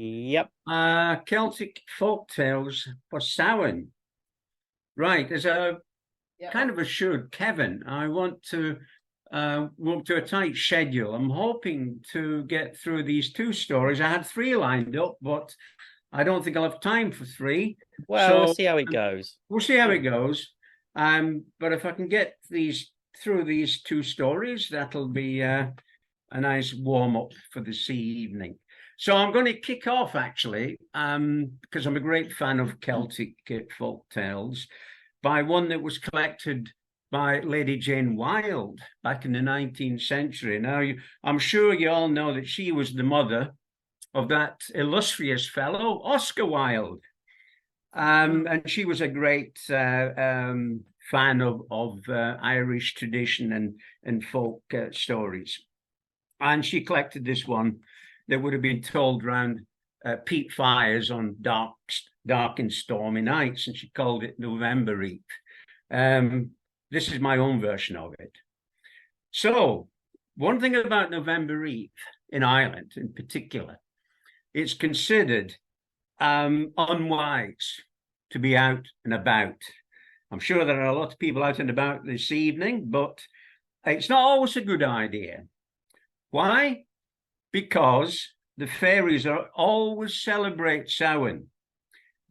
Yep. Celtic folk tales for Samhain. Right, as a kind of assured Kevin, I want to work to a tight schedule. I'm hoping to get through these two stories. I had three lined up, but I don't think I'll have time for three. Well, we'll So see how it goes. we'll see how it goes. But if I can get these through these two stories, that'll be a nice warm up for this evening. So I'm going to kick off actually, because I'm a great fan of Celtic folk tales, by one that was collected by Lady Jane Wilde back in the 19th century. Now, I'm sure you all know that she was the mother of that illustrious fellow, Oscar Wilde. And she was a great fan of Irish tradition and folk stories. And she collected this one that would have been told around peat fires on dark and stormy nights, and she called it November Eve. This is my own version of it. So, one thing about November Eve in Ireland in particular, it's considered unwise to be out and about. I'm sure there are a lot of people out and about this evening, but it's not always a good idea. Why? Because the fairies are always celebrate Samhain,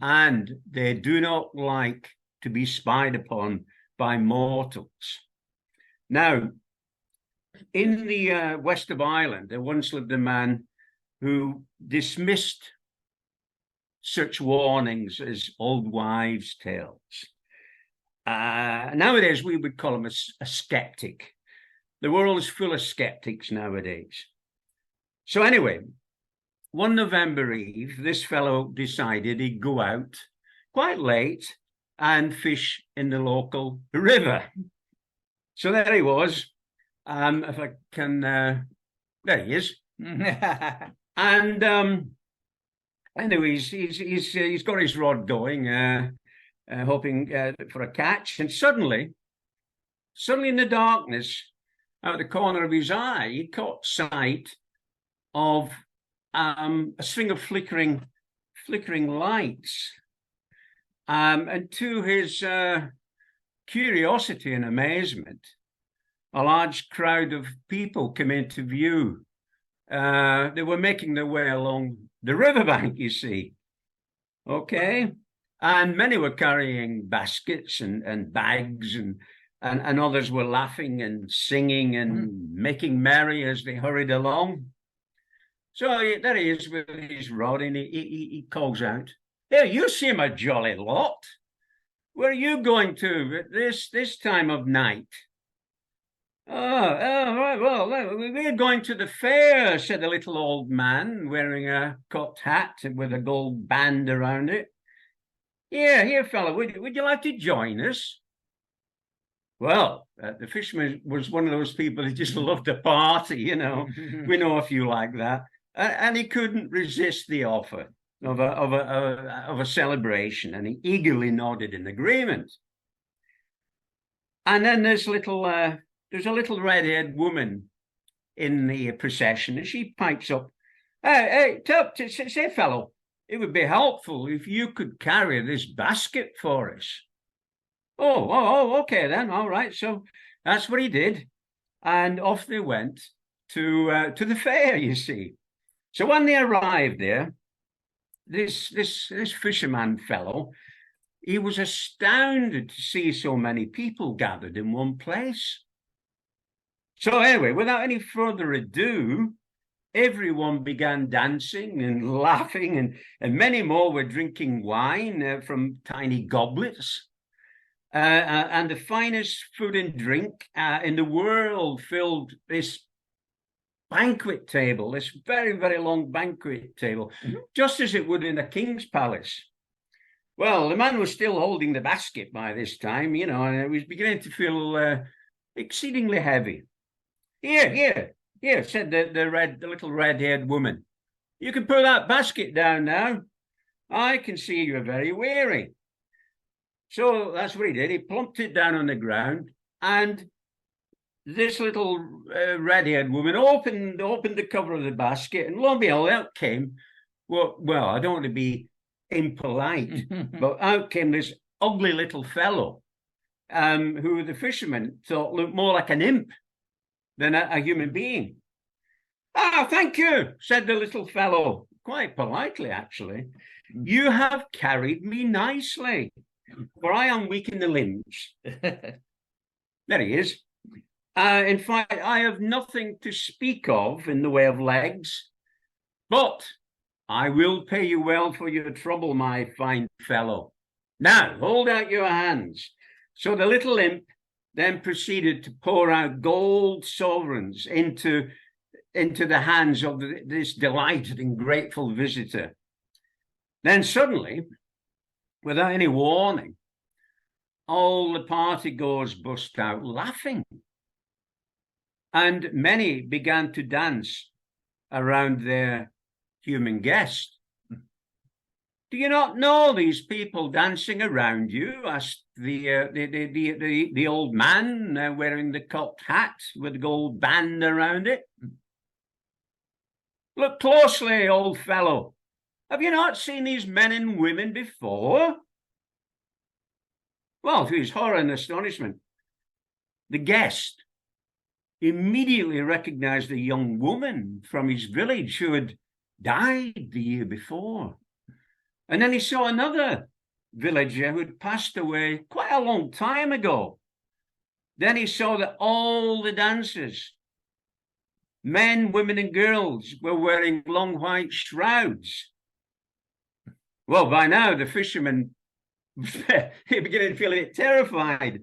and they do not like to be spied upon by mortals. Now, in the west of Ireland, there once lived a man who dismissed such warnings as old wives' tales. Nowadays, we would call him a skeptic. The world is full of skeptics nowadays. So anyway, one November Eve, this fellow decided he'd go out quite late and fish in the local river. So there he was. If I can, there he is. And anyways, he's got his rod going, hoping for a catch. And suddenly in the darkness, out of the corner of his eye, he caught sight of a string of flickering lights. And to his curiosity and amazement, a large crowd of people came into view. They were making their way along the riverbank, you see. Okay. And many were carrying baskets and bags, and others were laughing and singing and making merry as they hurried along. So there he is with his rod, and he calls out, "Hey, you seem a jolly lot. Where are you going to at this time of night?" Oh, right, well, we're going to the fair," said the little old man, wearing a cocked hat with a gold band around it. Here, fella, would you like to join us?" Well, the fisherman was one of those people who just loved a party, you know. We know a few like that. And he couldn't resist the offer of a celebration, and he eagerly nodded in agreement. And then there's a little red-haired woman in the procession, and she pipes up, "Hey, say, fellow, it would be helpful if you could carry this basket for us." Oh, okay then, all right. So that's what he did, and off they went to the fair, you see. So when they arrived there, this fisherman fellow, he was astounded to see so many people gathered in one place. So anyway, without any further ado, everyone began dancing and laughing, and many more were drinking wine from tiny goblets. And the finest food and drink in the world filled this banquet table, this very, very long banquet table, just as it would in a king's palace. Well, the man was still holding the basket by this time, you know, and it was beginning to feel exceedingly heavy. Here, said the little red-haired woman. "You can put that basket down now. I can see you're very weary." So that's what he did. He plumped it down on the ground, and this little red-haired woman opened the cover of the basket, and lo and behold, out came well, I don't want to be impolite, but out came this ugly little fellow who the fisherman thought looked more like an imp than a human being. Ah, thank you, said the little fellow, quite politely, actually. You have carried me nicely, for I am weak in the limbs. There he is. In fact, I have nothing to speak of in the way of legs, but I will pay you well for your trouble, my fine fellow. Now, hold out your hands. So the little imp then proceeded to pour out gold sovereigns into the hands of this delighted and grateful visitor. Then suddenly, without any warning, all the partygoers burst out laughing, and many began to dance around their human guest. Do you not know these people dancing around you? Asked the old man wearing the cocked hat with a gold band around it. Look closely, old fellow. Have you not seen these men and women before? Well, to his horror and astonishment, the guest immediately recognized a young woman from his village who had died the year before. And then he saw another villager who had passed away quite a long time ago. Then he saw that all the dancers, men, women, and girls, were wearing long white shrouds. Well, by now, the fisherman he began to feel a bit terrified.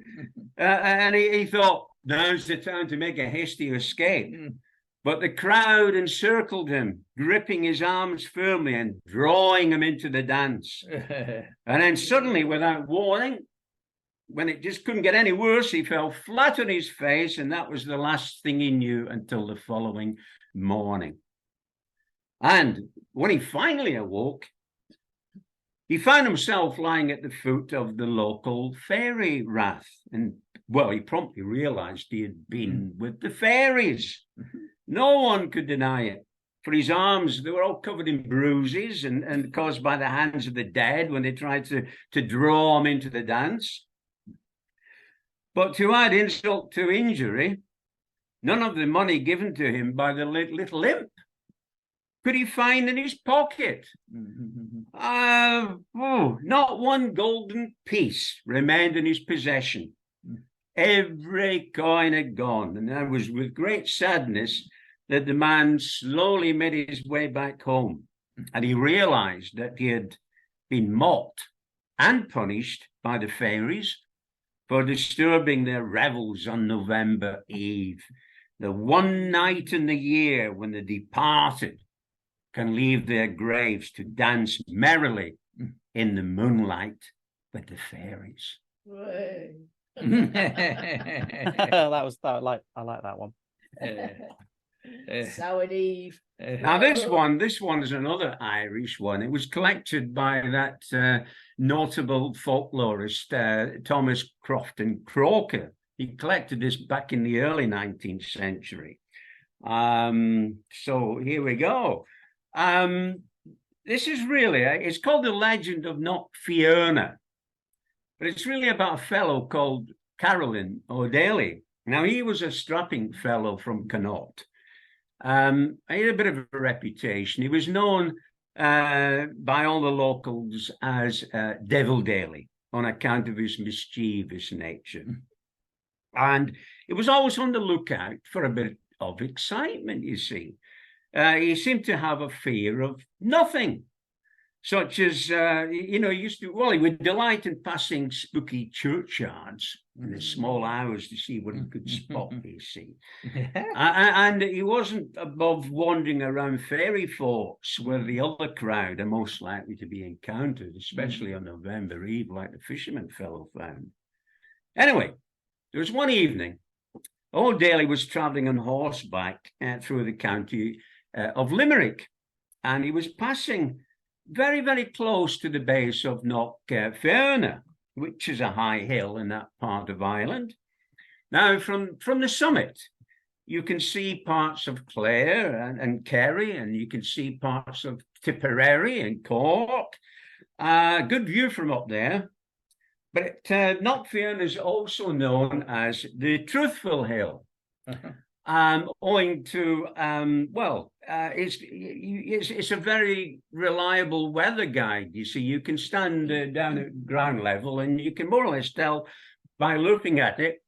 And he thought, now's the time to make a hasty escape. But the crowd encircled him, gripping his arms firmly and drawing him into the dance. And then suddenly, without warning, when it just couldn't get any worse, he fell flat on his face, and that was the last thing he knew until the following morning. And when he finally awoke, he found himself lying at the foot of the local fairy rath. And, well, he promptly realized he had been with the fairies. No one could deny it. For his arms, they were all covered in bruises and caused by the hands of the dead when they tried to draw him into the dance. But to add insult to injury, none of the money given to him by the little imp could he find in his pocket. Not one golden piece remained in his possession. Every coin had gone, and it was with great sadness that the man slowly made his way back home, and he realized that he had been mocked and punished by the fairies for disturbing their revels on November Eve, the one night in the year when the departed can leave their graves to dance merrily in the moonlight with the fairies. I like that one. Sour Eve. Now this one is another Irish one. It was collected by that notable folklorist Thomas Crofton Croker. He collected this back in the early 19th century. So here we go. This is really, it's called The Legend of Knock Fiona, but it's really about a fellow called Carolan O'Daly. Now, he was a strapping fellow from Connaught. He had a bit of a reputation. He was known by all the locals as Devil Daly on account of his mischievous nature. And he was always on the lookout for a bit of excitement, you see. He seemed to have a fear of nothing, such as, he would delight in passing spooky churchyards in the small hours to see what he could spot, you see. And he wasn't above wandering around fairy forts where the other crowd are most likely to be encountered, especially on November Eve, like the fisherman fellow found. Anyway, there was one evening, old Daly was travelling on horseback through the county of Limerick, and he was passing very, very close to the base of Knock Fiona, which is a high hill in that part of Ireland. Now, from the summit, you can see parts of Clare and Kerry, and you can see parts of Tipperary and Cork. Good view from up there. But Knockfearn is also known as the Truthful Hill. Owing to it's a very reliable weather guide. You see, you can stand down at ground level and you can more or less tell by looking at it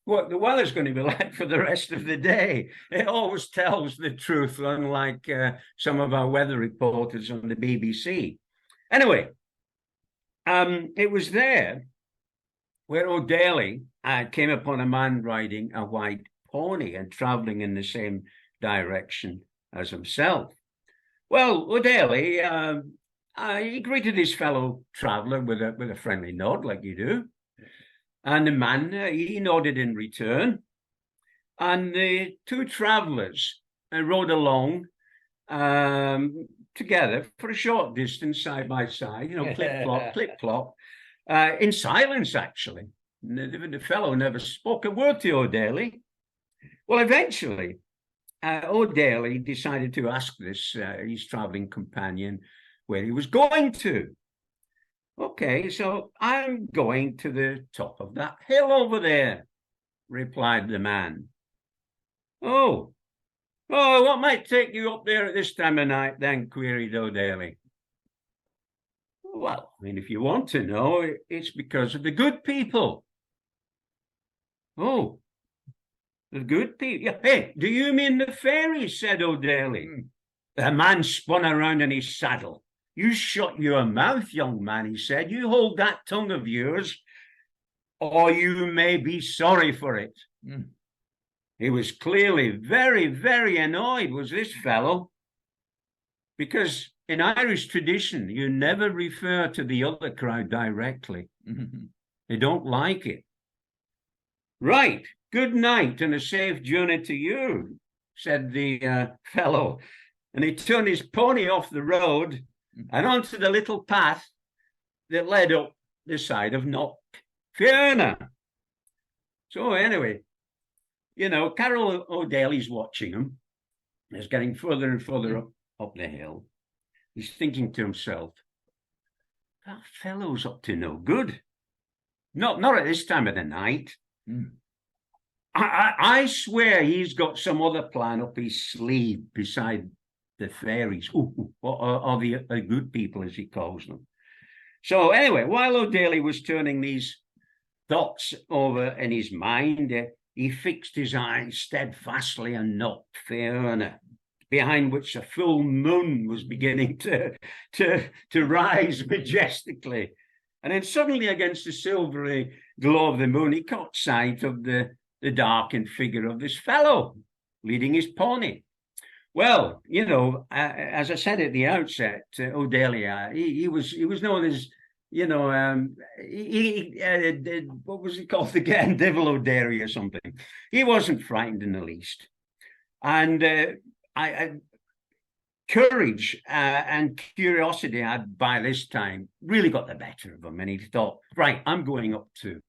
what the weather's going to be like for the rest of the day. It always tells the truth, unlike some of our weather reporters on the BBC. Anyway, it was there where O'Daly came upon a man riding a white pony and traveling in the same direction as himself. Well, O'Daly, he greeted his fellow traveler with a friendly nod, like you do. And the man, he nodded in return. And the two travelers rode along together for a short distance, side by side, clip clop, in silence, actually. The fellow never spoke a word to O'Daly. Well, eventually, O'Daly decided to ask his traveling companion where he was going to. Okay, so I'm going to the top of that hill over there, replied the man. Oh, what might take you up there at this time of night then, queried O'Daly. Well, I mean, if you want to know, it's because of the good people. Oh, the good people? Hey, do you mean the fairies? Said O'Daly. The man spun around in his saddle. You shut your mouth, young man, he said. You hold that tongue of yours, or you may be sorry for it. He was clearly very, very annoyed, was this fellow, because in Irish tradition, you never refer to the other crowd directly. They don't like it. Right, good night and a safe journey to you, said the fellow. And he turned his pony off the road and onto the little path that led up the side of Knockfearn. So anyway, Carol O'Daly's watching him. He's getting further and further up the hill. He's thinking to himself, that fellow's up to no good. Not at this time of the night. I swear he's got some other plan up his sleeve beside the fairies, or the good people, as he calls them. So anyway, while O'Daly was turning these thoughts over in his mind, he fixed his eyes steadfastly on Knockfearn, behind which a full moon was beginning to rise majestically. And then suddenly, against the silvery glow of the moon, he caught sight of the darkened figure of this fellow leading his pony. Well, as I said at the outset, O'Daly, he was known as, what was he called again? Devil O'Daly or something. He wasn't frightened in the least. And courage and curiosity had by this time really got the better of him. And he thought, right, I'm going up too.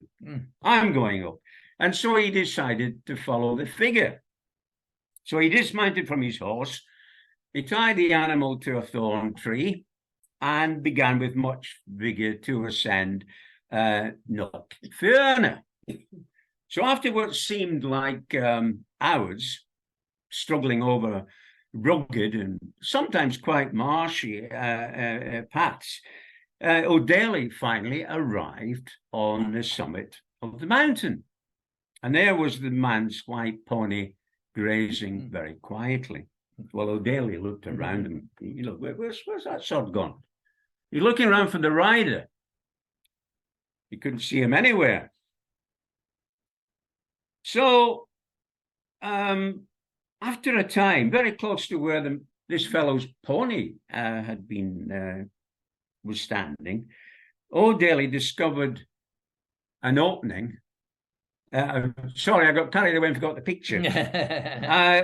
I'm going up. And so he decided to follow the figure. So he dismounted from his horse, he tied the animal to a thorn tree, and began with much vigor to ascend Knockfearn. So after what seemed like hours, struggling over rugged and sometimes quite marshy paths, O'Daly finally arrived on the summit of the mountain. And there was the man's white pony grazing very quietly. Well, O'Daly looked around him. Where's that sod gone? He's looking around for the rider. He couldn't see him anywhere. So, after a time, very close to where this fellow's pony was standing, O'Daly discovered an opening. Sorry, I got carried away and forgot the picture.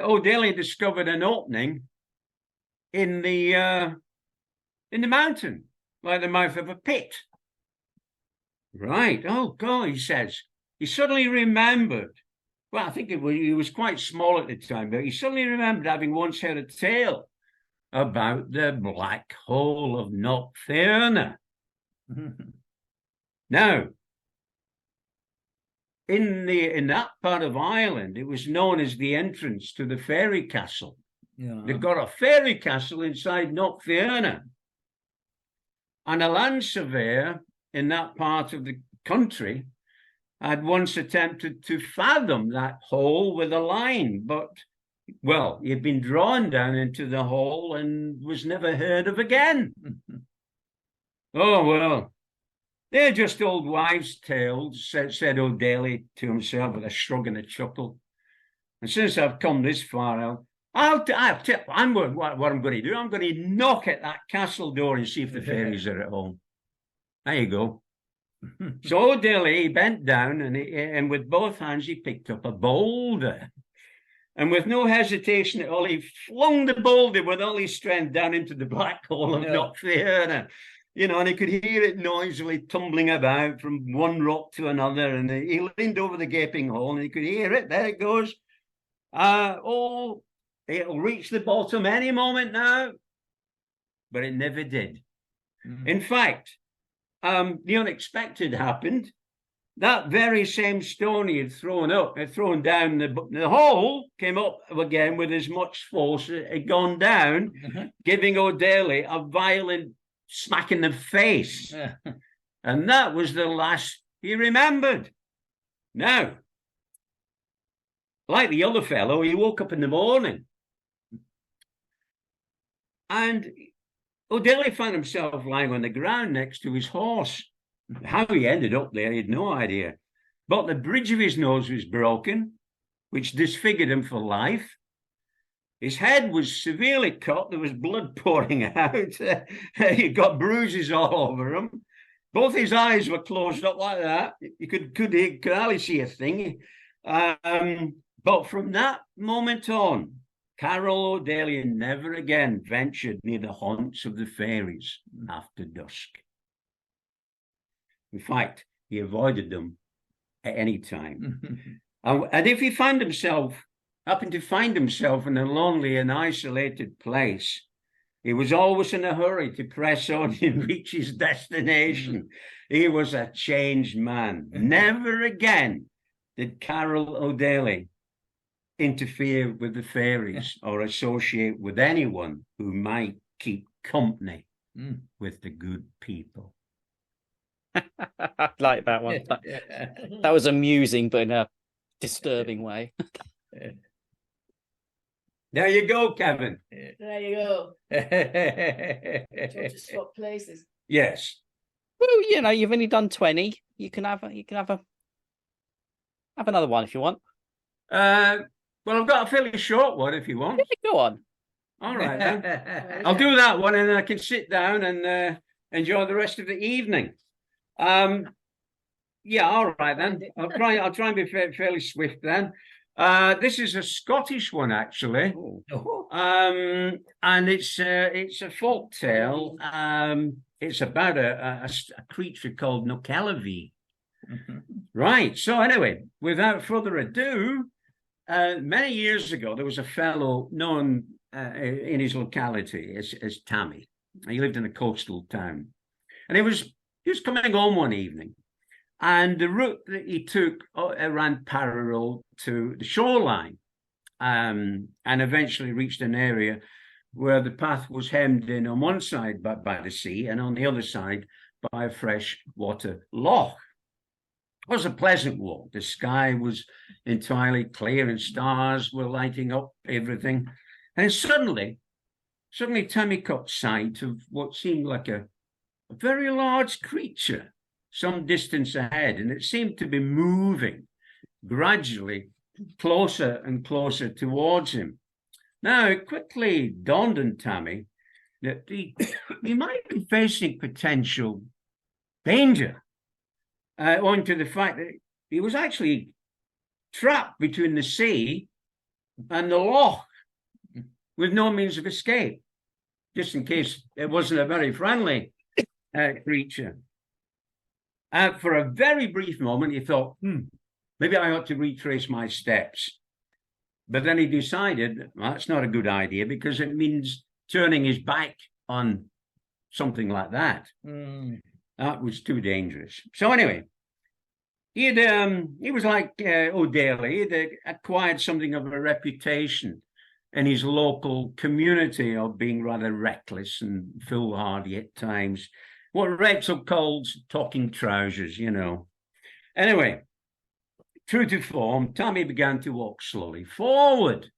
O'Daly discovered an opening in the mountain, like the mouth of a pit. Right. Oh, God, he says. He suddenly remembered. Well, I think he was quite small at the time, but he suddenly remembered having once heard a tale about the black hole of Nocturna. Now, in that part of Ireland, it was known as the entrance to the fairy castle. Yeah. They've got a fairy castle inside Nocturna. And a land surveyor in that part of the country had once attempted to fathom that hole with a line, but, well, he'd been drawn down into the hole and was never heard of again. Oh, well, they're just old wives' tales, said O'Daly to himself with a shrug and a chuckle. And since I've come this far, what I'm going to do, I'm going to knock at that castle door and see if the fairies are at home. There you go. So O'Daly bent down and with both hands he picked up a boulder. And with no hesitation at all, he flung the boulder with all his strength down into the black hole of Nocturna. And he could hear it noisily tumbling about from one rock to another. And he leaned over the gaping hole and he could hear it. There it goes. It'll reach the bottom any moment now. But it never did. Mm-hmm. In fact, the unexpected happened. That very same stone he had thrown down the hole, came up again with as much force. It had gone down, giving O'Daly a violent smack in the face. And that was the last he remembered. Now, like the other fellow, he woke up in the morning. And O'Daly found himself lying on the ground next to his horse. How he ended up there, he had no idea. But the bridge of his nose was broken, which disfigured him for life. His head was severely cut. There was blood pouring out. He got bruises all over him. Both his eyes were closed up like that. You could hardly see a thing. But from that moment on, Carol O'Daly never again ventured near the haunts of the fairies after dusk. In fact, he avoided them at any time. And if he happened to find himself in a lonely and isolated place, he was always in a hurry to press on and reach his destination. He was a changed man. Never again did Carol O'Daly interfere with the fairies or associate with anyone who might keep company with the good people. I like that one. That was amusing, but in a disturbing way. There you go, Kevin. There you go. To swap places. Yes. Well, you've only done 20. You can have another one if you want. Well, I've got a fairly short one if you want. Yeah, go on. All right, then. I'll do that one, and then I can sit down and enjoy the rest of the evening. Yeah, all right then. I'll try and be fairly swift then. This is a Scottish one actually, and it's a folk tale. It's about a creature called Nokelavee. Right. So anyway, without further ado, many years ago there was a fellow known in his locality as Tammy. He lived in a coastal town, and he was coming home one evening, and the route that he took ran parallel to the shoreline, and eventually reached an area where the path was hemmed in on one side by the sea and on the other side by a fresh water loch. It was a pleasant walk. The sky was entirely clear and stars were lighting up everything. And suddenly Tammy caught sight of what seemed like a very large creature some distance ahead, and it seemed to be moving gradually closer and closer towards him. Now, it quickly dawned on Tammy that he might be facing potential danger, owing to the fact that he was actually trapped between the sea and the loch with no means of escape, just in case it wasn't a very friendly creature. For a very brief moment, he thought, maybe I ought to retrace my steps. But then he decided, well, that's not a good idea because it means turning his back on something like that. Mm. That was too dangerous. So anyway, he was like O'Daly. He'd acquired something of a reputation in his local community of being rather reckless and foolhardy at times. What Rachel calls talking trousers, you know. Anyway, true to form, Tommy began to walk slowly forward.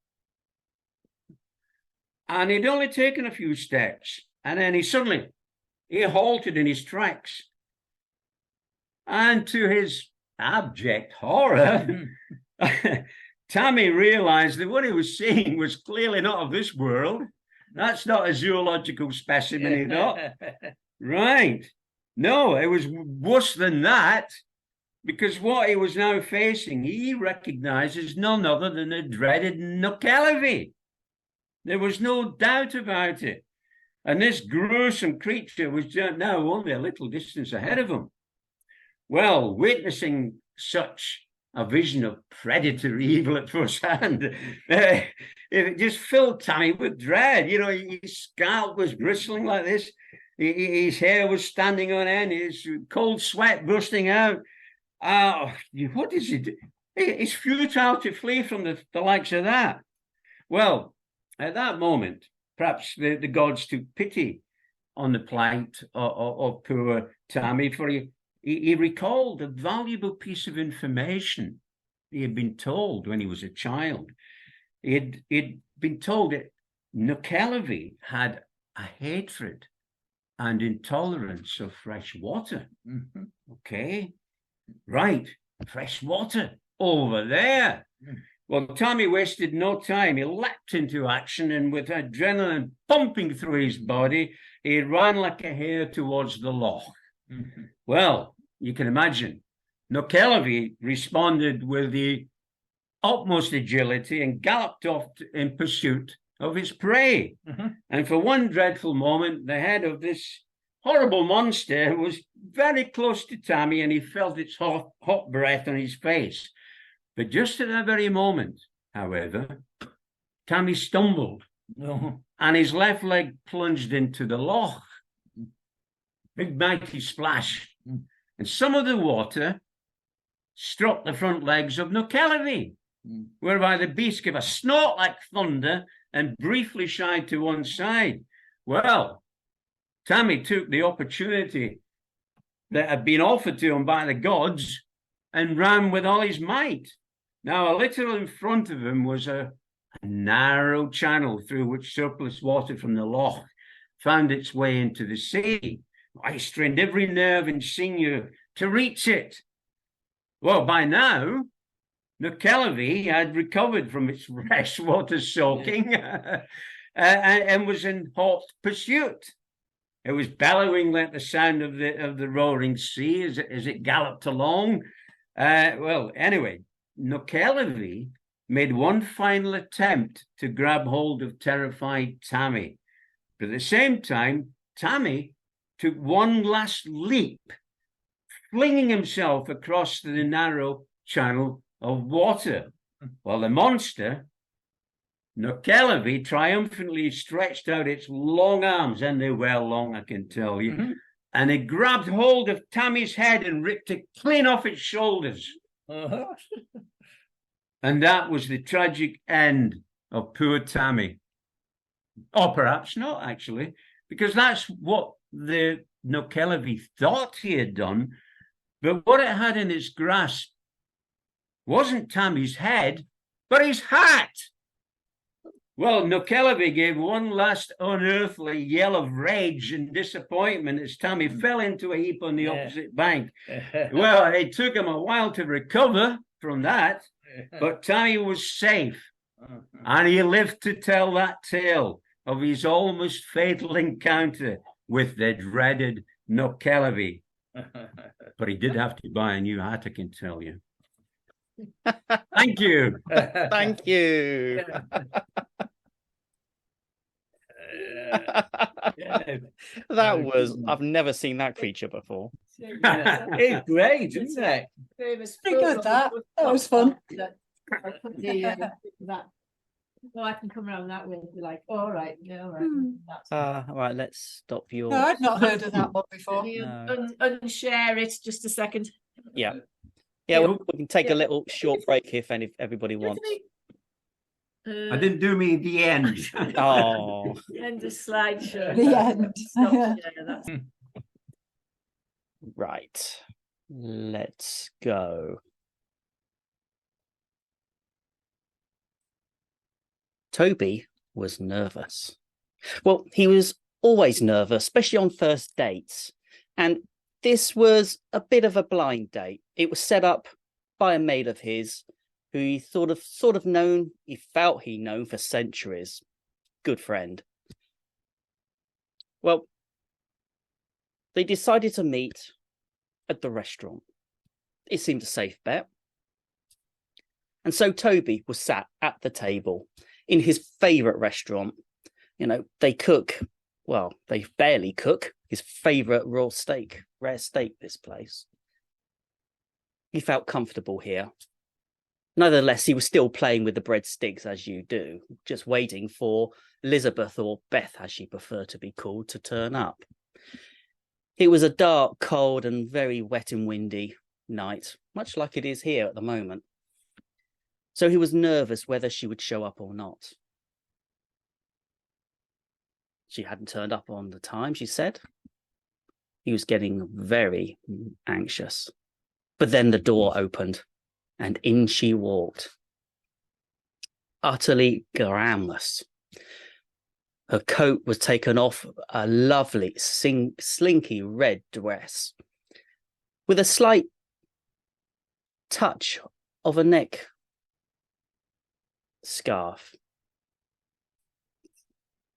And he'd only taken a few steps, and then he halted in his tracks. And to his abject horror, Tommy realized that what he was seeing was clearly not of this world. That's not a zoological specimen, he thought. Right. No, it was worse than that, because what he was now facing, he recognized as none other than the dreaded Nokelavie. There was no doubt about it. And this gruesome creature was now only a little distance ahead of him. Well, witnessing such a vision of predatory evil at first hand, it just filled Tommy with dread. You know, his scalp was bristling like this. His hair was standing on end. His cold sweat bursting out. What is it? It's futile to flee from the likes of that. Well, at that moment, perhaps the gods took pity on the plight of poor Tommy, for he recalled a valuable piece of information he had been told when he was a child. He'd been told that Nokelavie had a hatred and intolerance of fresh water. Mm-hmm. Okay, right, fresh water over there. Mm. Well, Tommy wasted no time. He leapt into action, and with adrenaline pumping through his body, he ran like a hare towards the loch. Mm-hmm. Well, you can imagine, Nokelavie responded with the utmost agility and galloped off in pursuit of his prey. Mm-hmm. And for one dreadful moment, the head of this horrible monster was very close to Tommy, and he felt its hot breath on his face. But just at that very moment, however, Tommy stumbled, and his left leg plunged into the loch. Big mighty splash. And some of the water struck the front legs of Nokelavie, whereby the beast gave a snort like thunder and briefly shied to one side. Well, Tommy took the opportunity that had been offered to him by the gods and ran with all his might. Now, a little in front of him was a narrow channel through which surplus water from the loch found its way into the sea. I strained every nerve and sinew to reach it. Well, by now, Nokelavie had recovered from its freshwater soaking and was in hot pursuit. It was bellowing like the sound of the roaring sea as it galloped along. Well, anyway, Nokelavie made one final attempt to grab hold of terrified Tommy. But at the same time, Tommy took one last leap, flinging himself across the narrow channel of water, while the monster, Nokelavie, triumphantly stretched out its long arms, and they were long, I can tell you, and it grabbed hold of Tommy's head and ripped it clean off its shoulders. And that was the tragic end of poor Tommy. Or perhaps not, actually, because that's what the Nokelavie thought he had done. But what it had in its grasp wasn't Tommy's head, but his hat. Well, Nokelavie gave one last unearthly yell of rage and disappointment as Tommy fell into a heap on the opposite bank. Well, it took him a while to recover from that, but Tommy was safe, and he lived to tell that tale of his almost fatal encounter with the dreaded Nokelavie. But he did have to buy a new hat, I can tell you. Thank you. Thank you. That was, I've never seen that creature before. It's great, isn't it? Pretty good, that was fun. That Oh, I can come around that way and be like, all right, yeah, all right. That's All right, let's stop your. No, I've not heard of that one before. Can you No. unshare it just a second? Yeah. Yeah, we can take a little short break here if everybody wants. I didn't do me the end. Oh. End of slideshow. The end. Stop share, that's Right. Let's go. Toby was nervous. Well, he was always nervous, especially on first dates. And this was a bit of a blind date. It was set up by a mate of his who he sort of known, he felt he known for centuries. Good friend. Well, they decided to meet at the restaurant. It seemed a safe bet. And so Toby was sat at the table in his favourite restaurant. You know, they barely cook his favourite rare steak, this place. He felt comfortable here. Nevertheless, he was still playing with the breadsticks as you do, just waiting for Elizabeth, or Beth as she preferred to be called, to turn up. It was a dark, cold and very wet and windy night, much like it is here at the moment. So he was nervous whether she would show up or not. She hadn't turned up on the time, she said. He was getting very anxious. But then the door opened and in she walked. Utterly glamorous. Her coat was taken off, a lovely, slinky red dress with a slight touch of a neck scarf.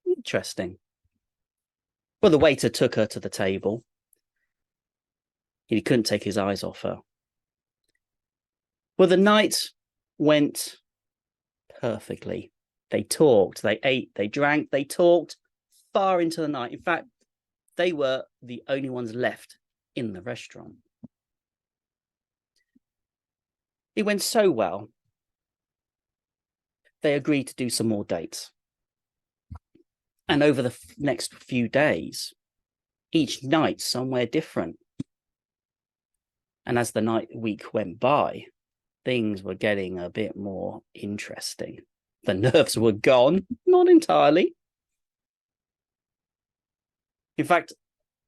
Interesting. Well, the waiter took her to the table. He couldn't take his eyes off her. Well, the night went perfectly. They talked, they ate, they drank, they talked far into the night. In fact, they were the only ones left in the restaurant. It went so well, they agreed to do some more dates. And over the next few days, each night somewhere different. And as the week went by, things were getting a bit more interesting. The nerves were gone, not entirely. In fact,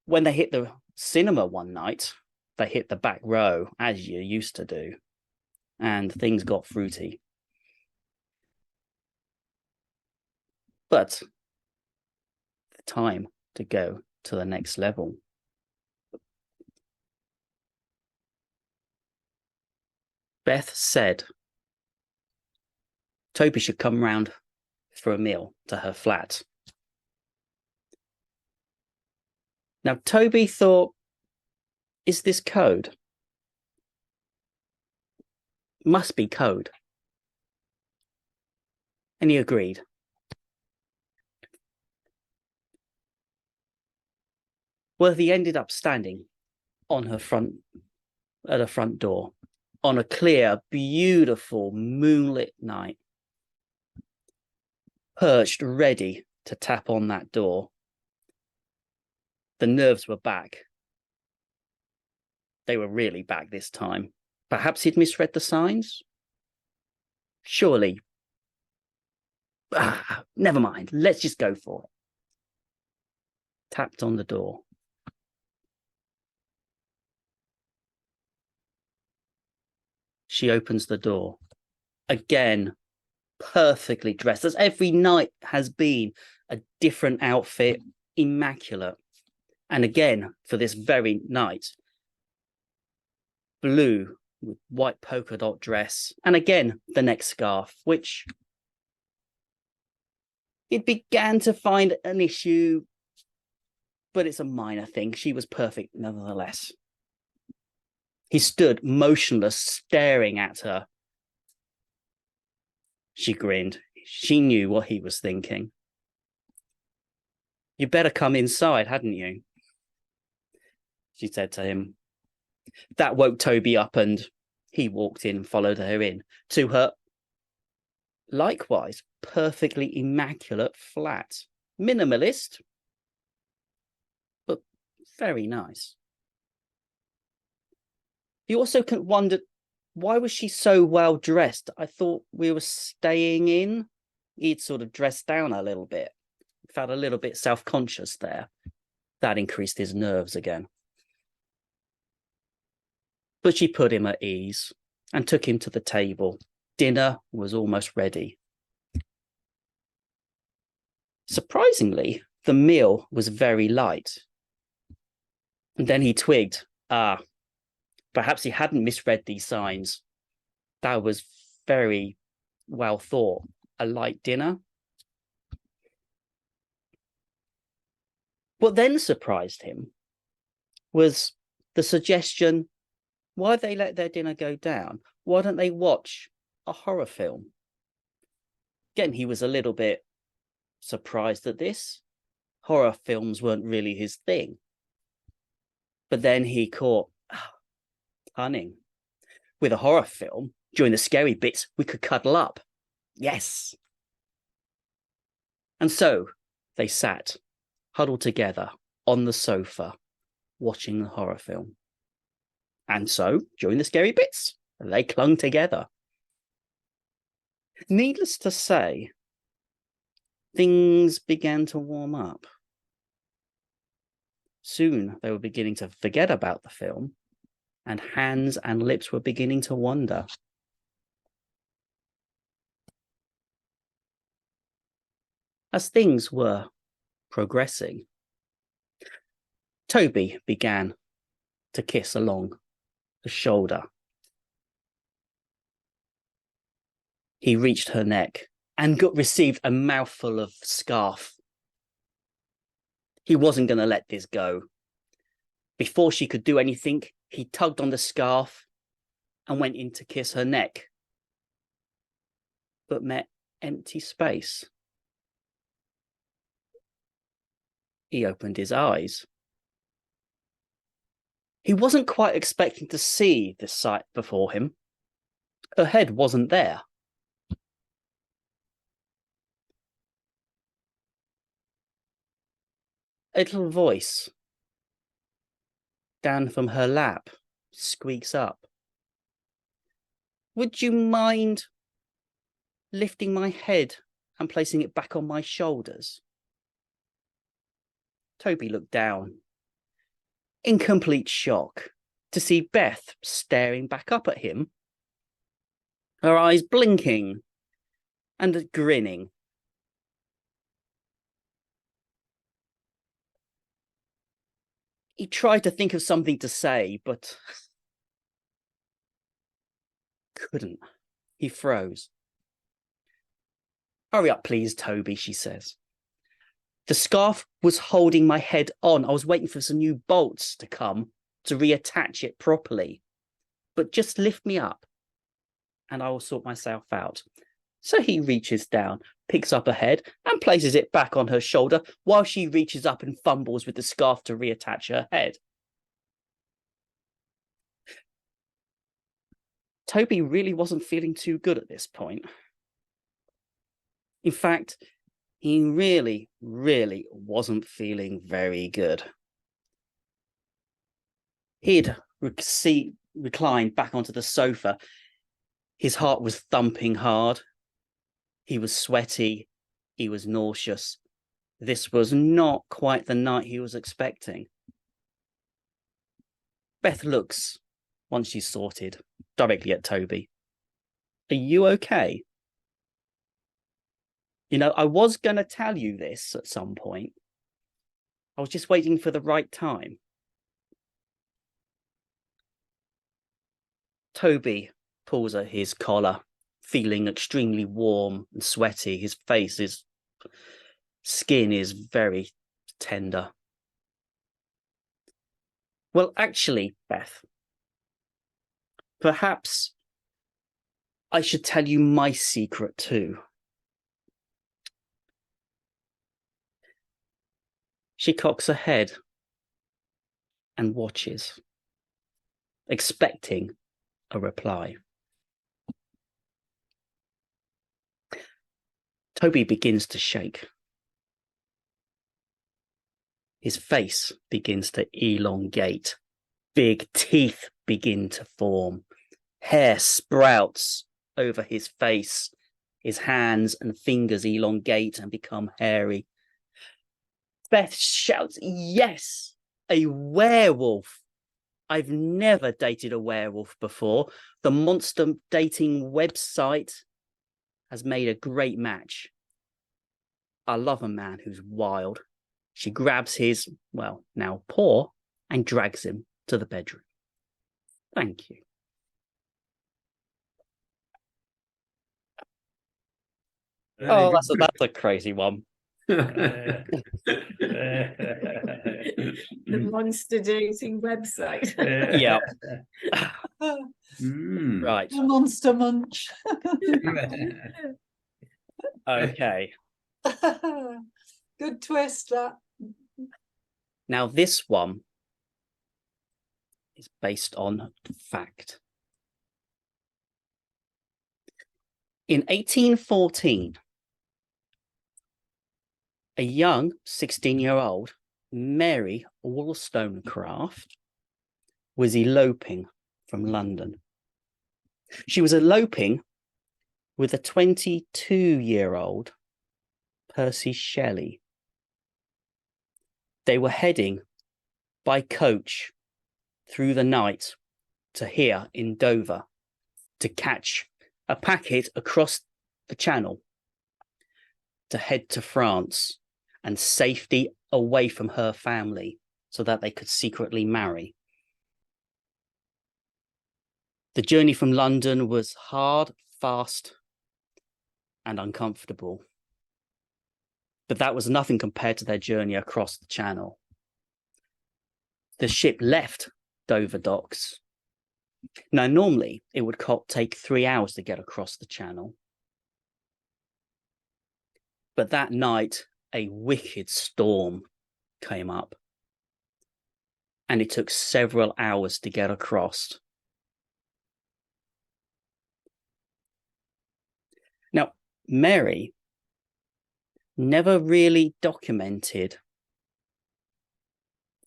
when they hit the cinema one night, they hit the back row, as you used to do, and things got fruity. But time to go to the next level. Beth said Toby should come round for a meal to her flat. Now, Toby thought, is this code? Must be code. And he agreed. Well, he ended up standing at her front door on a clear, beautiful, moonlit night, perched ready to tap on that door. The nerves were back. They were really back this time. Perhaps he'd misread the signs? Surely. Never mind. Let's just go for it. Tapped on the door. She opens the door. Again, perfectly dressed, as every night has been, a different outfit, immaculate. And again, for this very night, blue with white polka dot dress, and again, the neck scarf, which it began to find an issue, but it's a minor thing. She was perfect nevertheless. He stood motionless, staring at her. She grinned. She knew what he was thinking. "You better come inside, hadn't you?" she said to him. That woke Toby up, and he walked in and followed her in. To her likewise perfectly immaculate flat. Minimalist, but very nice. He also wondered, why was she so well dressed? I thought we were staying in. He'd sort of dressed down a little bit. Felt a little bit self-conscious there. That increased his nerves again. But she put him at ease and took him to the table. Dinner was almost ready. Surprisingly, the meal was very light. And then he twigged, perhaps he hadn't misread these signs. That was very well thought. A light dinner. What then surprised him was the suggestion, why they let their dinner go down? Why don't they watch a horror film? Again, he was a little bit surprised at this. Horror films weren't really his thing. But then he caught, cunning. With a horror film, during the scary bits, we could cuddle up. Yes. And so they sat, huddled together on the sofa, watching the horror film. And so, during the scary bits, they clung together. Needless to say, things began to warm up. Soon they were beginning to forget about the film, and hands and lips were beginning to wander. As things were progressing, Toby began to kiss along the shoulder. He reached her neck and received a mouthful of scarf. He wasn't going to let this go. Before she could do anything, he tugged on the scarf and went in to kiss her neck, but met empty space. He opened his eyes. He wasn't quite expecting to see this sight before him. Her head wasn't there. A little voice down from her lap squeaks up. Would you mind lifting my head and placing it back on my shoulders? Toby looked down, in complete shock, to see Beth staring back up at him, her eyes blinking and grinning. He tried to think of something to say, but couldn't. He froze. Hurry up, please, Toby, she says. The scarf was holding my head on. I was waiting for some new bolts to come to reattach it properly. But just lift me up and I will sort myself out. So he reaches down, picks up her head and places it back on her shoulder while she reaches up and fumbles with the scarf to reattach her head. Toby really wasn't feeling too good at this point. In fact, he really, really wasn't feeling very good. He'd reclined back onto the sofa. His heart was thumping hard. He was sweaty. He was nauseous. This was not quite the night he was expecting. Beth looks, once she's sorted, directly at Toby. Are you okay? You know, I was going to tell you this at some point. I was just waiting for the right time. Toby pulls at his collar, feeling extremely warm and sweaty. His skin is very tender. Well, actually, Beth, perhaps I should tell you my secret too. She cocks her head and watches, expecting a reply. Toby begins to shake. His face begins to elongate. Big teeth begin to form. Hair sprouts over his face. His hands and fingers elongate and become hairy. Beth shouts, "Yes, a werewolf! I've never dated a werewolf before. The monster dating website has made a great match. I love a man who's wild." She grabs his, well, now paw, and drags him to the bedroom. Thank you. Oh, that's a crazy one. The monster dating website. Yeah. Mm. Right. The monster munch. Okay. Good twist, that. Now, this one is based on fact. In 1814, a young 16-year-old Mary Wollstonecraft was eloping from London. She was eloping with a 22-year-old Percy Shelley. They were heading by coach through the night to here in Dover to catch a packet across the channel to head to France and safety away from her family so that they could secretly marry. The journey from London was hard, fast, and uncomfortable. But that was nothing compared to their journey across the channel. The ship left Dover docks. Now, normally it would take 3 hours to get across the channel. But that night, a wicked storm came up, and it took several hours to get across. Now, Mary never really documented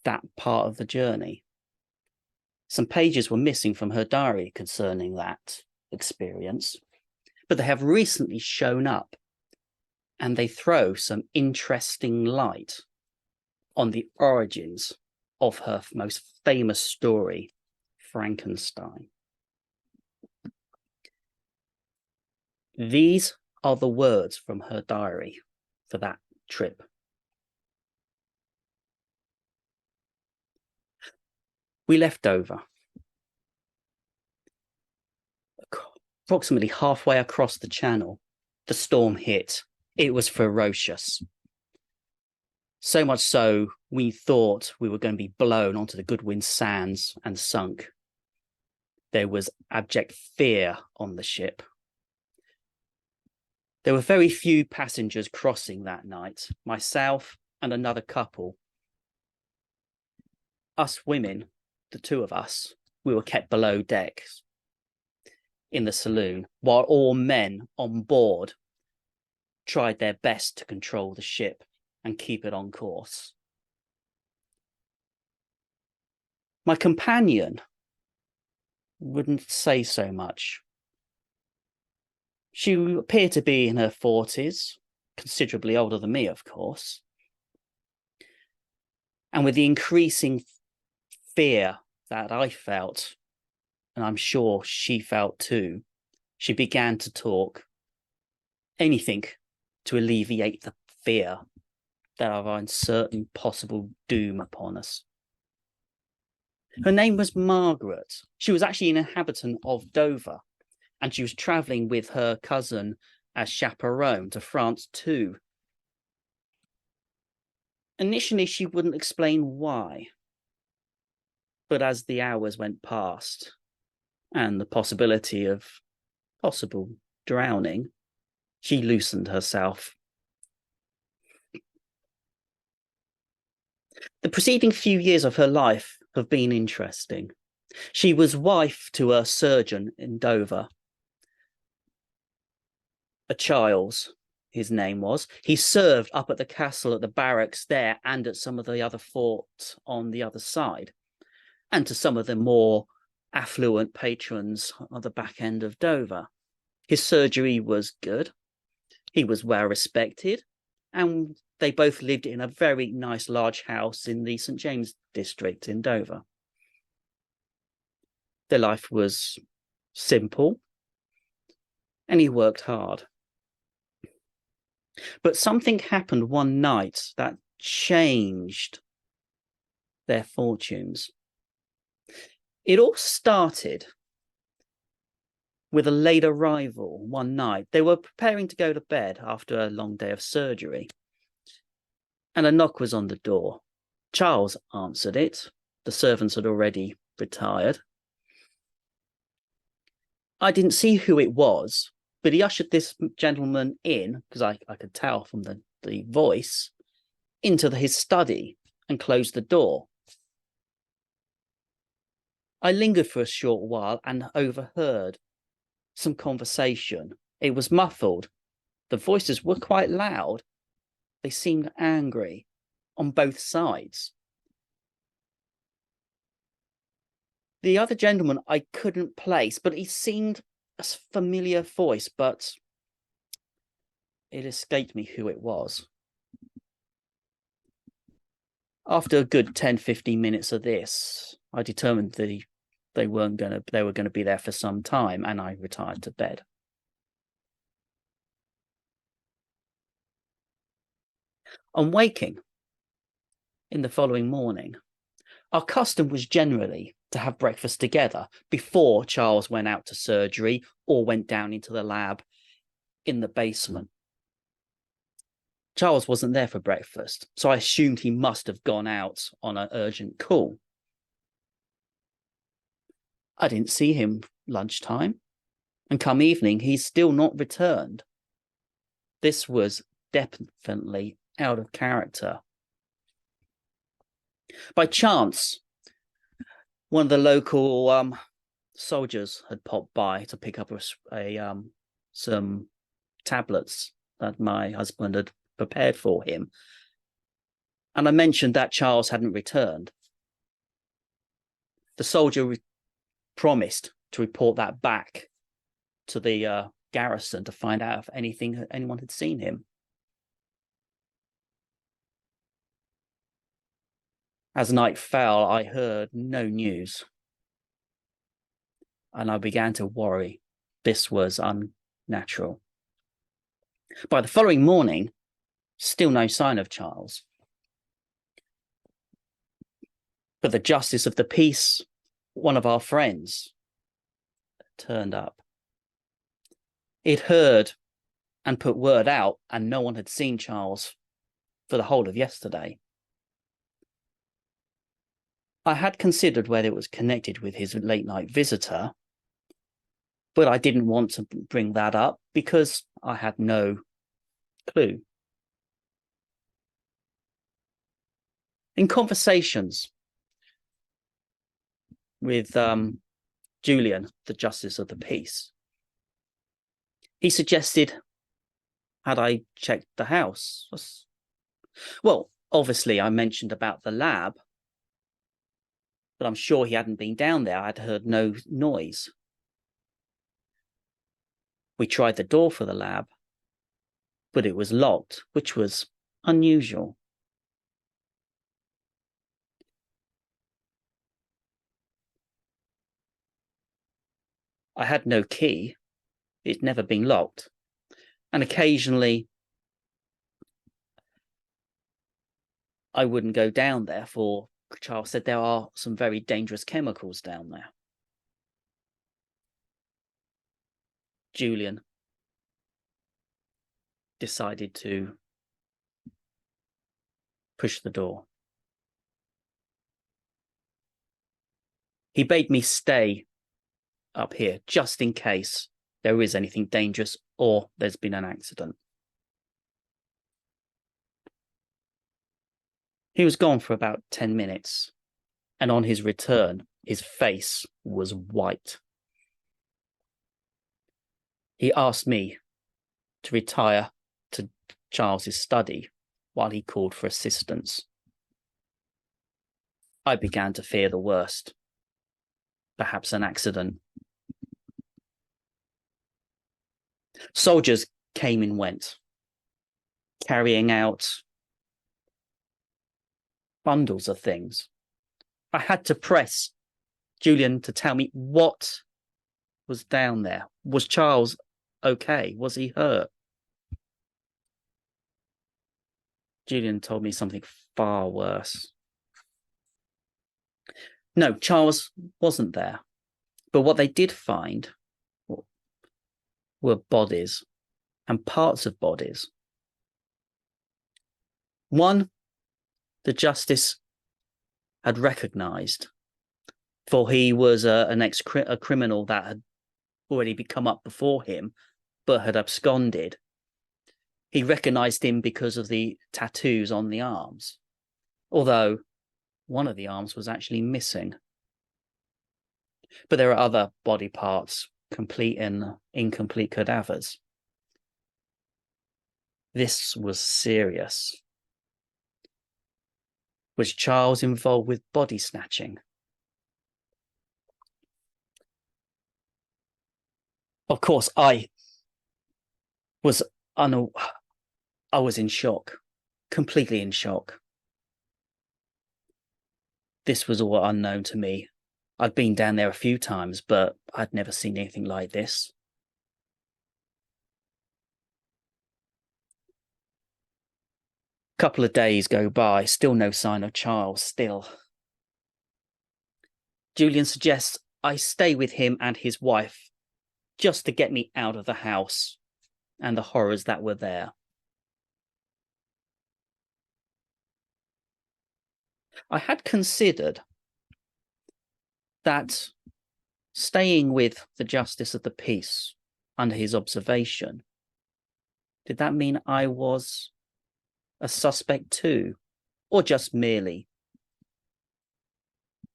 that part of the journey. Some pages were missing from her diary concerning that experience, but they have recently shown up, and they throw some interesting light on the origins of her most famous story, Frankenstein. These are the words from her diary for that trip. We left Dover. Approximately halfway across the channel, the storm hit. It was ferocious. So much so, we thought we were going to be blown onto the Goodwin Sands and sunk. There was abject fear on the ship. There were very few passengers crossing that night, myself and another couple. Us women, the two of us, we were kept below decks in the saloon, while all men on board tried their best to control the ship and keep it on course. My companion wouldn't say so much. She appeared to be in her 40s, considerably older than me, of course. And with the increasing fear that I felt, and I'm sure she felt too, she began to talk. Anything to alleviate the fear that of our uncertain possible doom upon us. Her name was Margaret. She was actually an inhabitant of Dover, and she was travelling with her cousin as chaperone to France too. Initially, she wouldn't explain why, but as the hours went past and the possibility of possible drowning, she loosened herself. The preceding few years of her life have been interesting. She was wife to a surgeon in Dover, a Childs, his name was. He served up at the castle, at the barracks there, and at some of the other forts on the other side, and to some of the more affluent patrons at the back end of Dover. His surgery was good. He was well respected, and they both lived in a very nice large house in the St. James district in Dover. Their life was simple, and he worked hard. But something happened one night that changed their fortunes. It all started with a late arrival one night. They were preparing to go to bed after a long day of surgery, and a knock was on the door. Charles answered it. The servants had already retired. I didn't see who it was, but he ushered this gentleman in, because I could tell from the voice, into his study and closed the door. I lingered for a short while and overheard some conversation. It was muffled. The voices were quite loud. They seemed angry on both sides. The other gentleman I couldn't place, but he seemed a familiar voice, but it escaped me who it was. After a good 10-15 minutes of this, I determined they were going to be there for some time, and I retired to bed. On waking in the following morning, our custom was generally to have breakfast together before Charles went out to surgery or went down into the lab in the basement. Charles wasn't there for breakfast, so I assumed he must have gone out on an urgent call. I didn't see him lunchtime, and come evening, he's still not returned. This was definitely out of character. By chance, one of the local soldiers had popped by to pick up some tablets that my husband had prepared for him. And I mentioned that Charles hadn't returned. The soldier promised to report that back to the garrison to find out if anyone had seen him. As night fell, I heard no news, and I began to worry. This was unnatural. By the following morning, still no sign of Charles. But the justice of the peace, one of our friends, turned up. He'd heard and put word out, and no one had seen Charles for the whole of yesterday. I had considered whether it was connected with his late night visitor, but I didn't want to bring that up because I had no clue. In conversations with Julian, the Justice of the Peace, he suggested, had I checked the house? Well, obviously I mentioned about the lab, but I'm sure he hadn't been down there. I'd heard no noise. We tried the door for the lab, but it was locked, which was unusual. I had no key. It'd never been locked. And occasionally I wouldn't go down there, for Charles said there are some very dangerous chemicals down there. Julian decided to push the door. He bade me stay up here just in case there is anything dangerous or there's been an accident. He was gone for about 10 minutes, and on his return, his face was white. He asked me to retire to Charles's study while he called for assistance. I began to fear the worst. Perhaps an accident. Soldiers came and went, carrying out bundles of things. I had to press Julian to tell me what was down there. Was Charles okay? Was he hurt? Julian told me something far worse. No, Charles wasn't there. But what they did find were bodies and parts of bodies. One, the justice had recognised, for he was a criminal that had already come up before him, but had absconded. He recognised him because of the tattoos on the arms, although one of the arms was actually missing. But there are other body parts, complete and incomplete cadavers. This was serious. Was Charles involved with body snatching? Of course, I was in shock, completely in shock. This was all unknown to me. I'd been down there a few times, but I'd never seen anything like this. A couple of days go by, still no sign of Charles, still. Julian suggests I stay with him and his wife just to get me out of the house and the horrors that were there. I had considered that staying with the Justice of the Peace under his observation, did that mean I was a suspect too, or just merely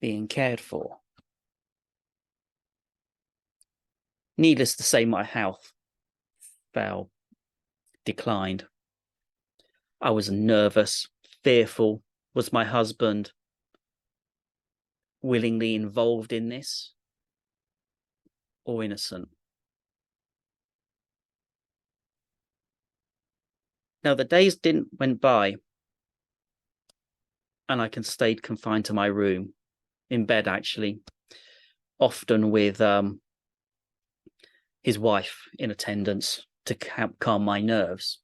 being cared for? Needless to say, my health declined. I was nervous, fearful. Was my husband willingly involved in this, or innocent? Now, the days went by, and I stayed confined to my room, in bed actually, often with his wife in attendance to help calm my nerves.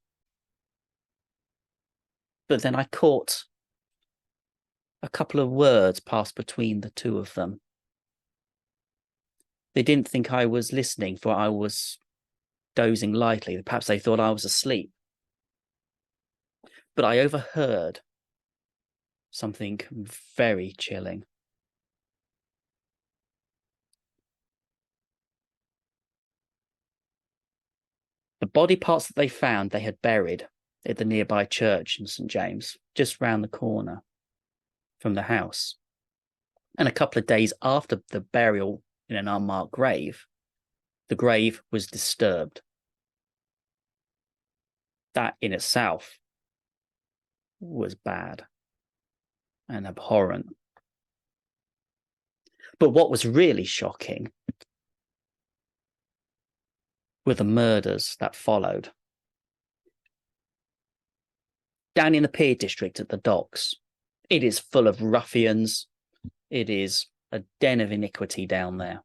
But then I caught a couple of words passed between the two of them. They didn't think I was listening, for I was dozing lightly. Perhaps they thought I was asleep. But I overheard something very chilling. The body parts that they found, they had buried at the nearby church in St. James, just round the corner from the house. And a couple of days after the burial in an unmarked grave, the grave was disturbed. That in itself was bad and abhorrent. But what was really shocking were the murders that followed. Down in the Pier District at the docks, it is full of ruffians. It is a den of iniquity down there.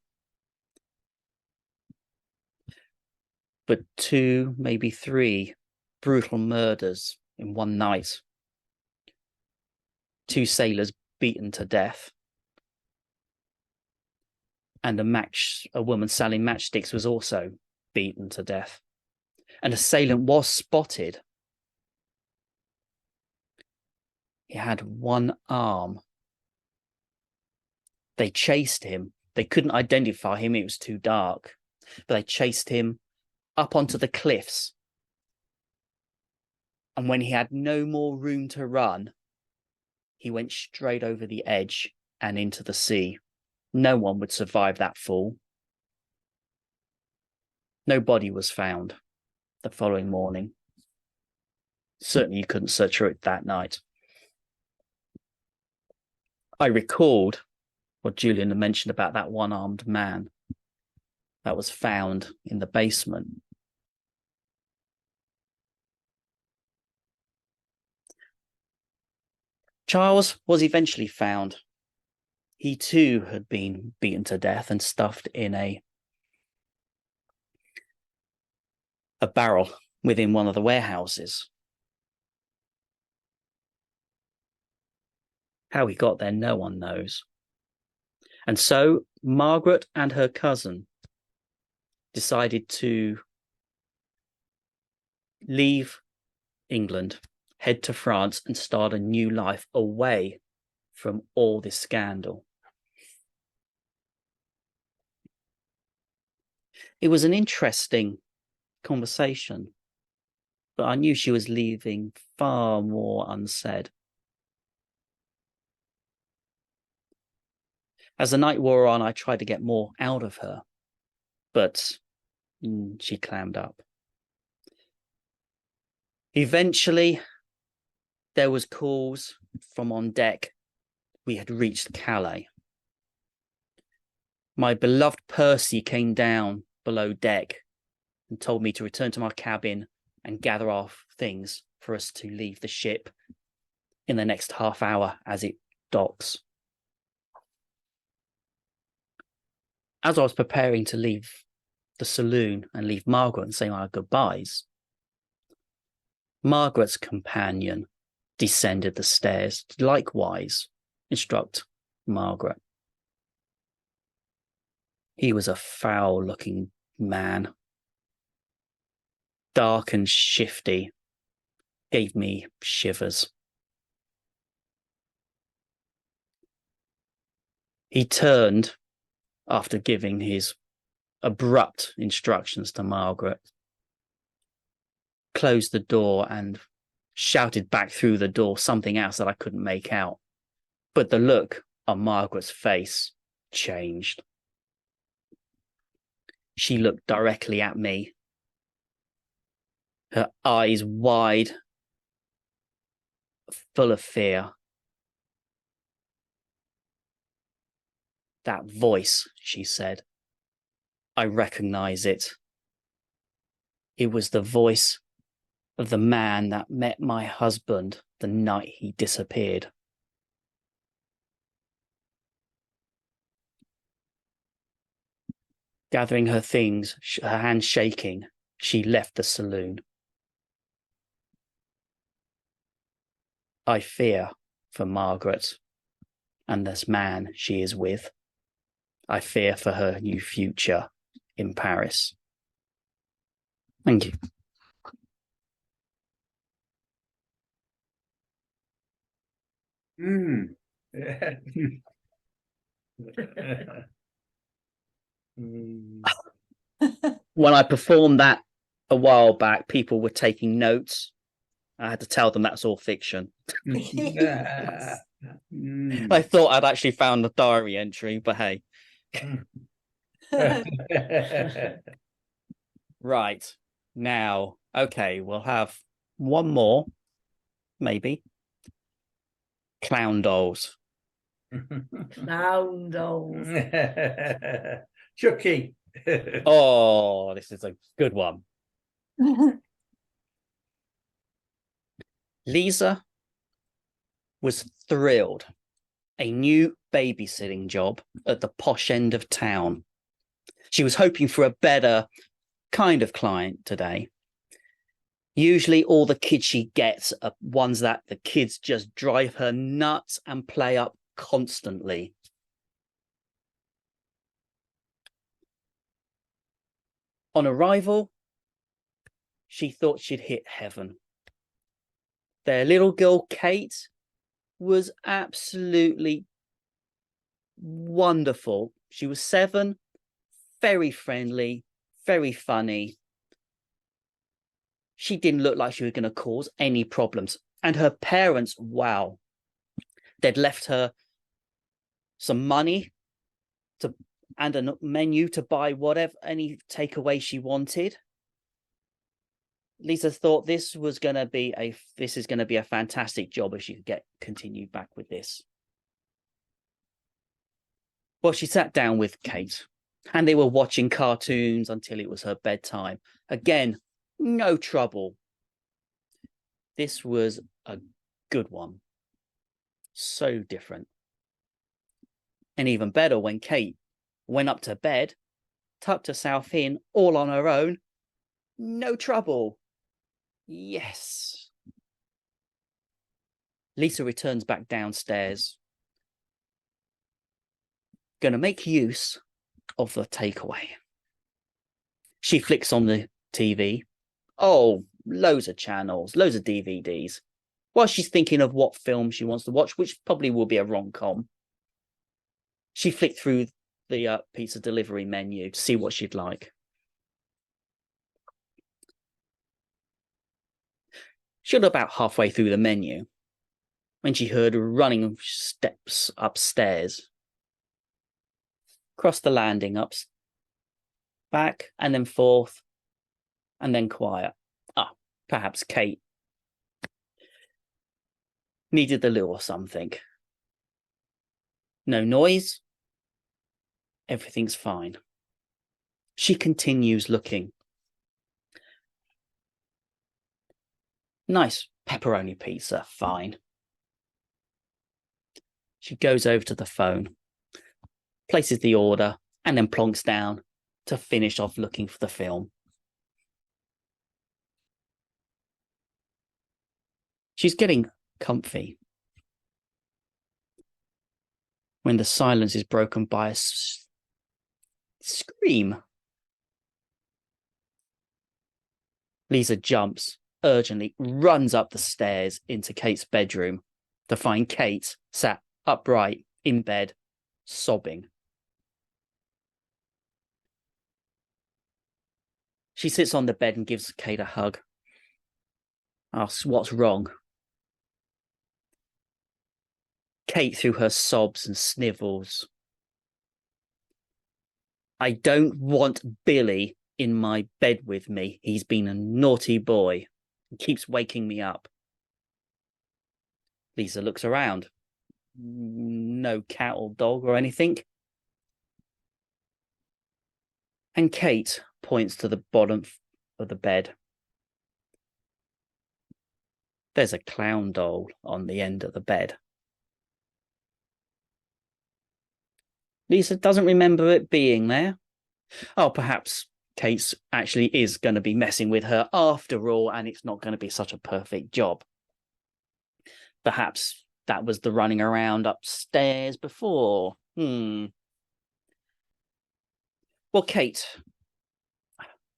But 2, maybe 3 brutal murders in one night. 2 sailors beaten to death. And a woman selling matchsticks was also beaten to death. An assailant was spotted. He had one arm. They chased him. They couldn't identify him. It was too dark. But they chased him up onto the cliffs. And when he had no more room to run, he went straight over the edge and into the sea. No one would survive that fall. No body was found the following morning. Certainly you couldn't search for it that night. I recalled what Julian had mentioned about that one-armed man that was found in the basement. Charles was eventually found. He too had been beaten to death and stuffed in a barrel within one of the warehouses. How he got there, no one knows. And so Margaret and her cousin decided to leave England, head to France, and start a new life away from all this scandal. It was an interesting conversation, but I knew she was leaving far more unsaid. As the night wore on, I tried to get more out of her, but she clammed up. Eventually, there was calls from on deck. We had reached Calais. My beloved Percy came down below deck and told me to return to my cabin and gather our things for us to leave the ship in the next half hour as it docks. As I was preparing to leave the saloon and leave Margaret and say our goodbyes, Margaret's companion descended the stairs to likewise instruct Margaret. He was a foul-looking man, dark and shifty, gave me shivers. He turned after giving his abrupt instructions to Margaret, closed the door and shouted back through the door something else that I couldn't make out. But the look on Margaret's face changed. She looked directly at me, her eyes wide, full of fear. That voice, she said, I recognize it. It was the voice of the man that met my husband the night he disappeared. Gathering her things, her hands shaking, she left the saloon. I fear for Margaret and this man she is with. I fear for her new future in Paris. Thank you. When I performed that a while back, people were taking notes. I had to tell them that's all fiction. I thought I'd actually found the diary entry, but hey. Right. Now, okay, we'll have one more, maybe. Clown dolls. Clown dolls. Chucky. Oh, this is a good one. Lisa was thrilled. A new babysitting job at the posh end of town. She was hoping for a better kind of client today. Usually all the kids she gets are ones that the kids just drive her nuts and play up constantly. On arrival, she thought she'd hit heaven. Their little girl, Kate, was absolutely wonderful. She was 7, very friendly, very funny. She didn't look like she was going to cause any problems. And her parents, wow, they'd left her some money and a menu to buy whatever, any takeaway she wanted. Lisa thought this is going to be a fantastic job if she could get continued back with this. Well, she sat down with Kate and they were watching cartoons until it was her bedtime. Again, no trouble. This was a good one. So different. And even better when Kate went up to bed, tucked herself in all on her own. No trouble. Yes. Lisa returns back downstairs. Going to make use of the takeaway. She flicks on the TV. Oh, loads of channels, loads of DVDs. While she's thinking of what film she wants to watch, which probably will be a rom-com. She flicked through the pizza delivery menu to see what she'd like. She got about halfway through the menu when she heard running steps upstairs. Across the landing, up, back, and then forth, and then quiet. Perhaps Kate needed the loo or something. No noise. Everything's fine. She continues looking. Nice pepperoni pizza, fine. She goes over to the phone, places the order, and then plonks down to finish off looking for the film. She's getting comfy when the silence is broken by a scream. Lisa jumps, urgently runs up the stairs into Kate's bedroom to find Kate sat upright in bed, sobbing. She sits on the bed and gives Kate a hug. Asks what's wrong. Kate, through her sobs and snivels. I don't want Billy in my bed with me. He's been a naughty boy. He keeps waking me up. Lisa looks around. No cat or dog or anything. And Kate points to the bottom of the bed. There's a clown doll on the end of the bed. Lisa doesn't remember it being there. Oh, perhaps Kate actually is going to be messing with her after all, and it's not going to be such a perfect job. Perhaps that was the running around upstairs before. Well,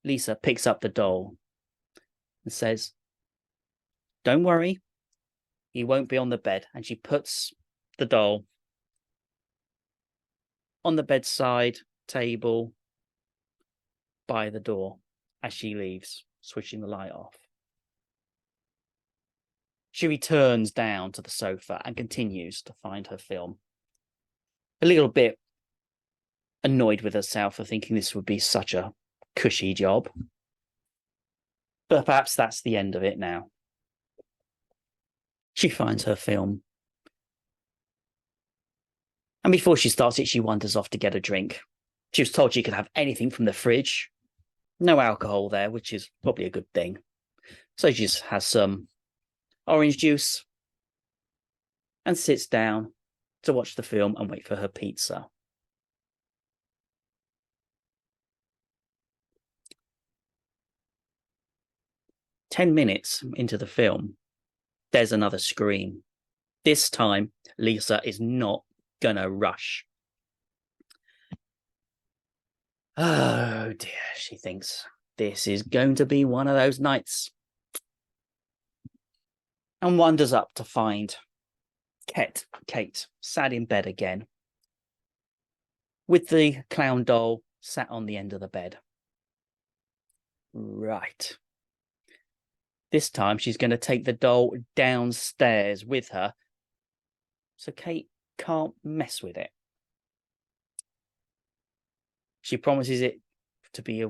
Lisa picks up the doll and says, don't worry, he won't be on the bed. And she puts the doll on the bedside table by the door as she leaves, switching the light off. She returns down to the sofa and continues to find her film. A little bit annoyed with herself for thinking this would be such a cushy job. But perhaps that's the end of it now. She finds her film. And before she starts it, she wanders off to get a drink. She was told she could have anything from the fridge. No alcohol there, which is probably a good thing. So she just has some orange juice and sits down to watch the film and wait for her pizza. "10 minutes into the film, there's another scream. This time, Lisa is not gonna rush. Oh dear, she thinks. This is going to be one of those nights. And wanders up to find Kate sat in bed again, with the clown doll sat on the end of the bed. Right. This time she's going to take the doll downstairs with her, so Kate can't mess with it. She promises it to be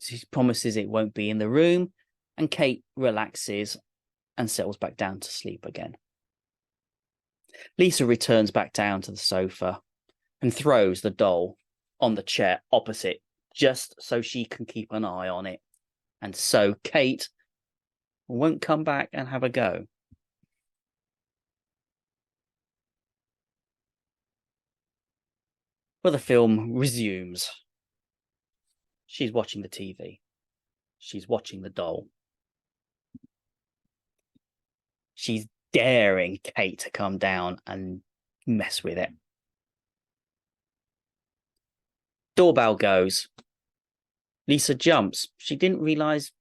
She promises it won't be in the room, and Kate relaxes and settles back down to sleep again. Lisa returns back down to the sofa and throws the doll on the chair opposite, just so she can keep an eye on it. And so Kate won't come back and have a go. Well, the film resumes. She's watching the TV. She's watching the doll. She's daring Kate to come down and mess with it. Doorbell goes. Lisa jumps. She didn't realise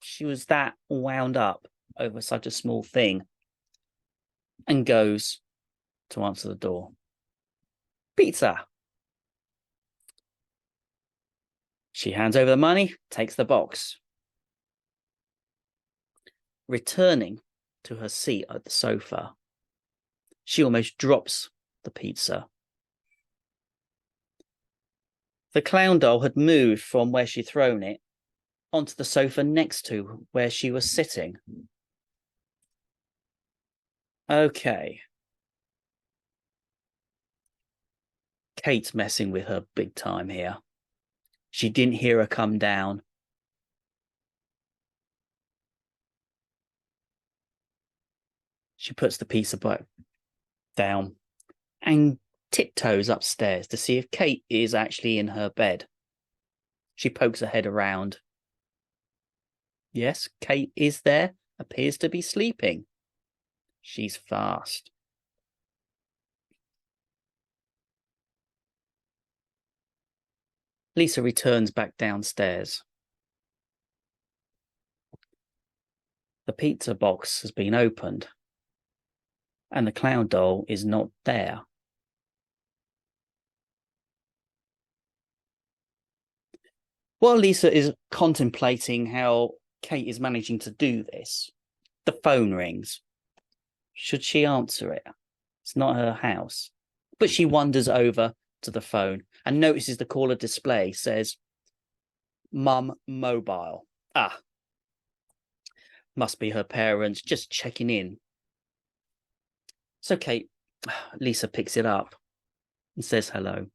she was that wound up over such a small thing, and goes to answer the door. Pizza. She hands over the money, takes the box. Returning to her seat at the sofa, she almost drops the pizza. The clown doll had moved from where she'd thrown it onto the sofa next to where she was sitting. Okay. Kate's messing with her big time here. She didn't hear her come down. She puts the pizza back down and tiptoes upstairs to see if Kate is actually in her bed. She pokes her head around. Yes, Kate is there, appears to be sleeping. She's fast. Lisa returns back downstairs. The pizza box has been opened, and the clown doll is not there. While Lisa is contemplating how Kate is managing to do this, the phone rings. Should she answer it? It's not her house. But she wanders over to the phone and notices the caller display says, Mum Mobile. Must be her parents just checking in. So Lisa picks it up and says hello.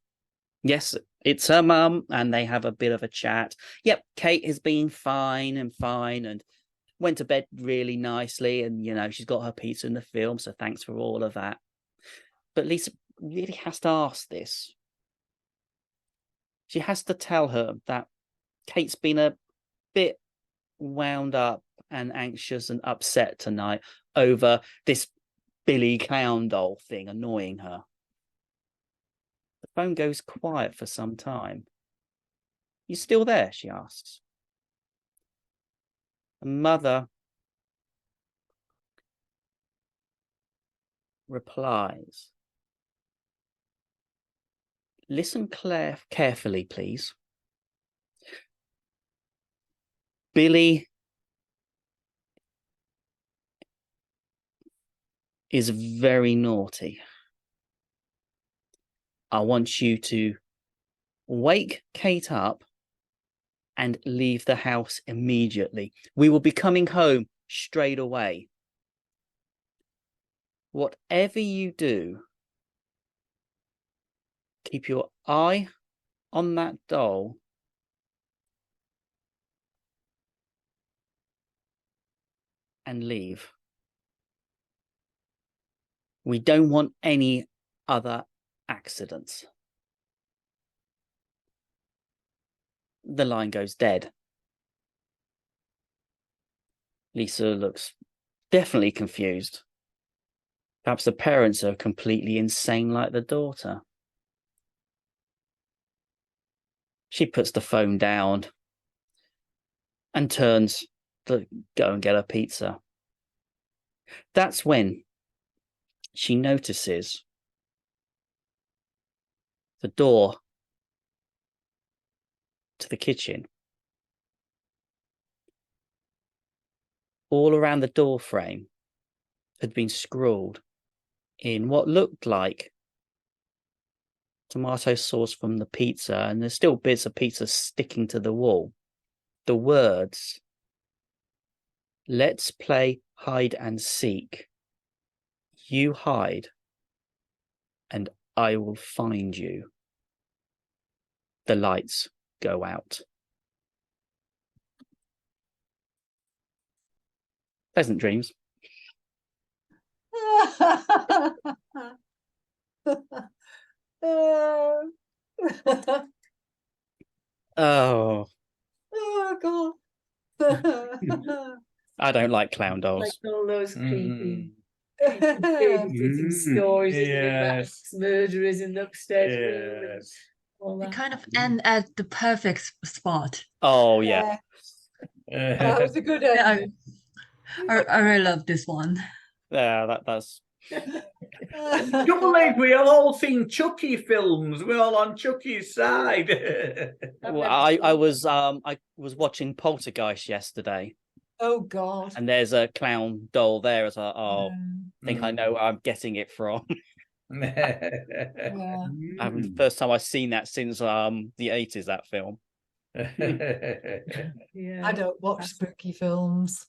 Yes, it's her mum, and they have a bit of a chat. Yep, Kate has been fine and went to bed really nicely, and, she's got her pizza in the film, so thanks for all of that. But Lisa really has to ask this. She has to tell her that Kate's been a bit wound up and anxious and upset tonight over this Billy Clown doll thing annoying her. The phone goes quiet for some time. You still there? She asks. The mother replies, listen carefully, please. Billy is very naughty. I want you to wake Kate up and leave the house immediately. We will be coming home straight away. Whatever you do, keep your eye on that doll and leave. We don't want any other accidents. The line goes dead. Lisa looks definitely confused. Perhaps the parents are completely insane like the daughter. She puts the phone down and turns to go and get her pizza. That's when she notices the door to the kitchen. All around the door frame had been scrawled in what looked like tomato sauce from the pizza, and there's still bits of pizza sticking to the wall. the words, "Let's play hide and seek. You hide, and I will find you." The lights go out. Pleasant dreams. Oh. Oh, Oh God. I don't like clown Like dolls. all those creepy Mm. babysitting stories, isn't it, about Yes. murderers in the upstairs room and Yes. all They that. kind of end at the perfect spot. Oh yeah. That was a good Yeah, ending. I really love this one. Yeah, that's Double age, we all seen Chucky films. We're all on Chucky's side. well, I was watching Poltergeist yesterday, Oh God. and there's a clown doll there. As I think I know where I'm getting it from. Yeah. The first time I've seen that since the 80s. That film. Yeah. I don't watch spooky films.